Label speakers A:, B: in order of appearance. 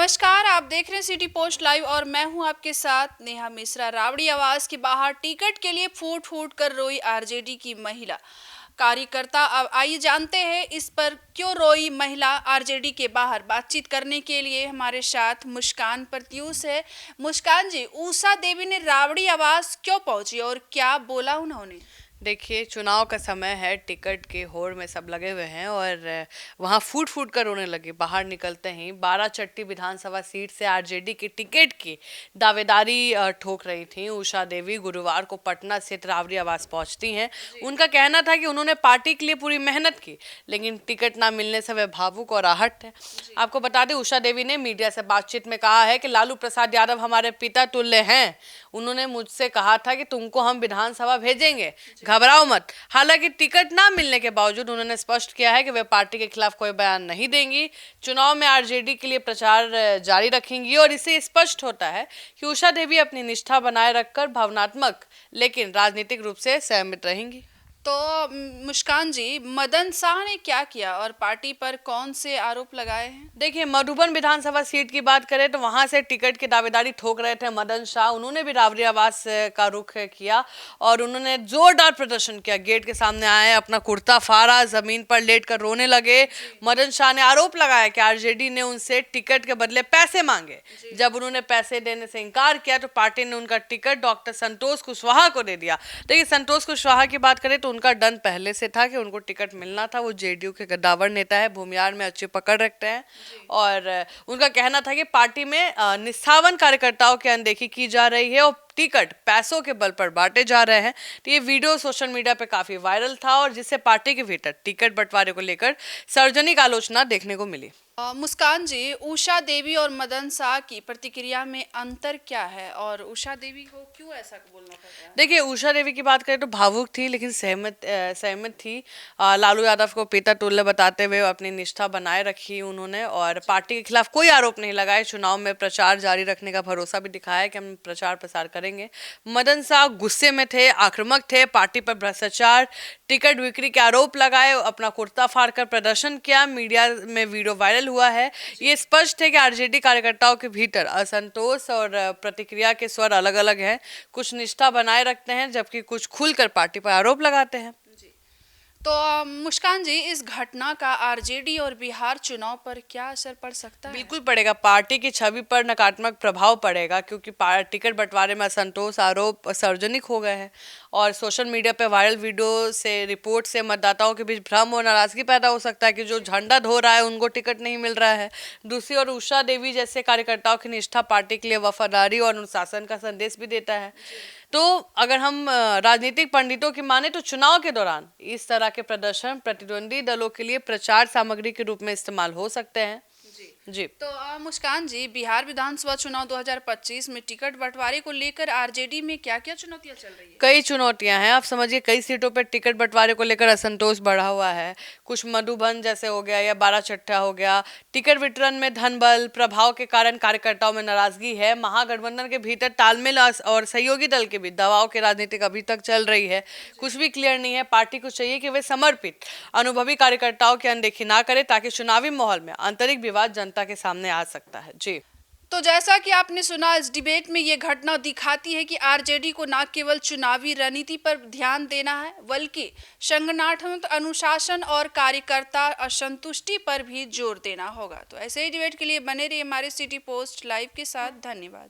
A: नमस्कार, आप देख रहे हैं सिटी पोस्ट लाइव और मैं हूं आपके साथ नेहा मिश्रा। रावड़ी आवास के बाहर टिकट के लिए फूट फूट कर रोई आरजेडी की महिला कार्यकर्ता। अब आइए जानते हैं इस पर क्यों रोई महिला आरजेडी के बाहर। बातचीत करने के लिए हमारे साथ मुस्कान प्रत्यूष है। मुस्कान जी, उषा देवी ने रावड़ी आवास क्यों पहुंची और क्या बोला उन्होंने?
B: देखिए, चुनाव का समय है, टिकट के होड़ में सब लगे हुए हैं और वहाँ फूट फूट कर रोने लगे। बाहर निकलते ही 12 विधानसभा सीट से आरजेडी की टिकट की दावेदारी ठोक रही थी उषा देवी। गुरुवार को पटना स्थित रावड़ी आवास पहुंचती हैं। उनका कहना था कि उन्होंने पार्टी के लिए पूरी मेहनत की, लेकिन टिकट ना मिलने से वे भावुक और आहत है। आपको बता दें, उषा देवी ने मीडिया से बातचीत में कहा है कि लालू प्रसाद यादव हमारे पिता तुल्य हैं। उन्होंने मुझसे कहा था कि तुमको हम विधानसभा भेजेंगे, घबराओ मत। हालांकि टिकट ना मिलने के बावजूद उन्होंने स्पष्ट किया है कि वे पार्टी के खिलाफ कोई बयान नहीं देंगी। चुनाव में आरजेडी के लिए प्रचार जारी रखेंगी और इससे स्पष्ट होता है कि उषा देवी अपनी निष्ठा बनाए रखकर भावनात्मक लेकिन राजनीतिक रूप से सहमत रहेंगी।
A: तो मुस्कान जी, मदन शाह ने क्या किया और पार्टी पर कौन से आरोप लगाए हैं?
B: देखिए, मधुबन विधानसभा सीट की बात करें तो वहां से टिकट की दावेदारी ठोक रहे थे मदन शाह। उन्होंने भी रावड़ी आवास का रुख किया और उन्होंने जोरदार प्रदर्शन किया। गेट के सामने आए, अपना कुर्ता फाड़ा, जमीन पर लेट कर रोने लगे। मदन शाह ने आरोप लगाया कि आरजेडी ने उनसे टिकट के बदले पैसे मांगे। जब उन्होंने पैसे देने से इनकार किया तो पार्टी ने उनका टिकट डॉक्टर संतोष कुशवाहा को दे दिया। देखिए, संतोष कुशवाहा की बात करें तो उनका डन पहले से था कि उनको टिकट मिलना था। वो जेडीयू के गद्दावर नेता है, भूमिहार में अच्छी पकड़ रखते हैं और उनका कहना था कि पार्टी में निष्ठावान कार्यकर्ताओं की अनदेखी की जा रही है और टिकट पैसों के बल पर बांटे जा रहे हैं। तो ये वीडियो सोशल मीडिया पे काफी वायरल था और जिससे पार्टी के भीतर टिकट बंटवारे को लेकर सार्वजनिक आलोचना देखने को मिली।
A: मुस्कान जी, उषा देवी और मदन शाह की प्रतिक्रिया में अंतर क्या है और उषा देवी को क्यों ऐसा बोलना पड़ रहा है?
B: देखिए, उषा देवी की बात करें तो भावुक थी लेकिन सहमत थी। लालू यादव को पिता तुल्य बताते हुए अपनी निष्ठा बनाए रखी उन्होंने और पार्टी के खिलाफ कोई आरोप नहीं लगाए। चुनाव में प्रचार जारी रखने का भरोसा भी दिखाया कि हम प्रचार प्रसार करेंगे। मदन शाह गुस्से में थे, आक्रामक थे, पार्टी पर भ्रष्टाचार, टिकट बिक्री के आरोप लगाए, अपना कुर्ता फाड़कर प्रदर्शन किया। मीडिया में वीडियो वायरल हुआ है। ये स्पष्ट है कि आरजेडी कार्यकर्ताओं के भीतर असंतोष और प्रतिक्रिया के स्वर अलग अलग हैं। कुछ निष्ठा बनाए रखते हैं जबकि कुछ खुलकर पार्टी पर आरोप लगाते हैं।
A: तो मुस्कान जी, इस घटना का आरजेडी और बिहार चुनाव पर क्या असर पड़ सकता है?
B: बिल्कुल पड़ेगा। पार्टी की छवि पर नकारात्मक प्रभाव पड़ेगा क्योंकि टिकट बंटवारे में असंतोष आरोप सार्वजनिक हो गए हैं और सोशल मीडिया पे वायरल वीडियो से रिपोर्ट से मतदाताओं के बीच भ्रम और नाराजगी पैदा हो सकता है कि जो झंडा धो रहा है उनको टिकट नहीं मिल रहा है। दूसरी ओर उषा देवी जैसे कार्यकर्ताओं की निष्ठा पार्टी के लिए वफादारी और अनुशासन का संदेश भी देता है। तो अगर हम राजनीतिक पंडितों की माने तो चुनाव के दौरान इस तरह के प्रदर्शन प्रतिद्वंदी दलों के लिए प्रचार सामग्री के रूप में इस्तेमाल हो सकते हैं। जी।
A: तो मुस्कान जी, बिहार विधानसभा चुनाव 2025 में टिकट बंटवारे को लेकर आरजेडी में क्या क्या चुनौतियां चल रही है?
B: कई चुनौतियां हैं। आप समझिए, कई सीटों पर टिकट बंटवारे को लेकर असंतोष बढ़ा हुआ है। कुछ मधुबन जैसे हो गया या 12 हो गया। टिकट वितरण में धन बल प्रभाव के कारण कार्यकर्ताओं में नाराजगी है। महागठबंधन के भीतर तालमेल और सहयोगी दल के बीच दबाव की राजनीति अभी तक चल रही है। कुछ भी क्लियर नहीं है। पार्टी को चाहिए कि वे समर्पित अनुभवी कार्यकर्ताओं की अनदेखी ना करे ताकि चुनावी माहौल में आंतरिक विवाद जनता के सामने आ सकता है। जी।
A: तो जैसा कि आपने सुना, इस डिबेट में ये घटना दिखाती है कि आरजेडी को न केवल चुनावी रणनीति पर ध्यान देना है बल्कि संगठनात्मक अनुशासन और कार्यकर्ता असंतुष्टि पर भी जोर देना होगा। तो ऐसे ही डिबेट के लिए बने रहिए हमारे सिटी पोस्ट लाइव के साथ। धन्यवाद।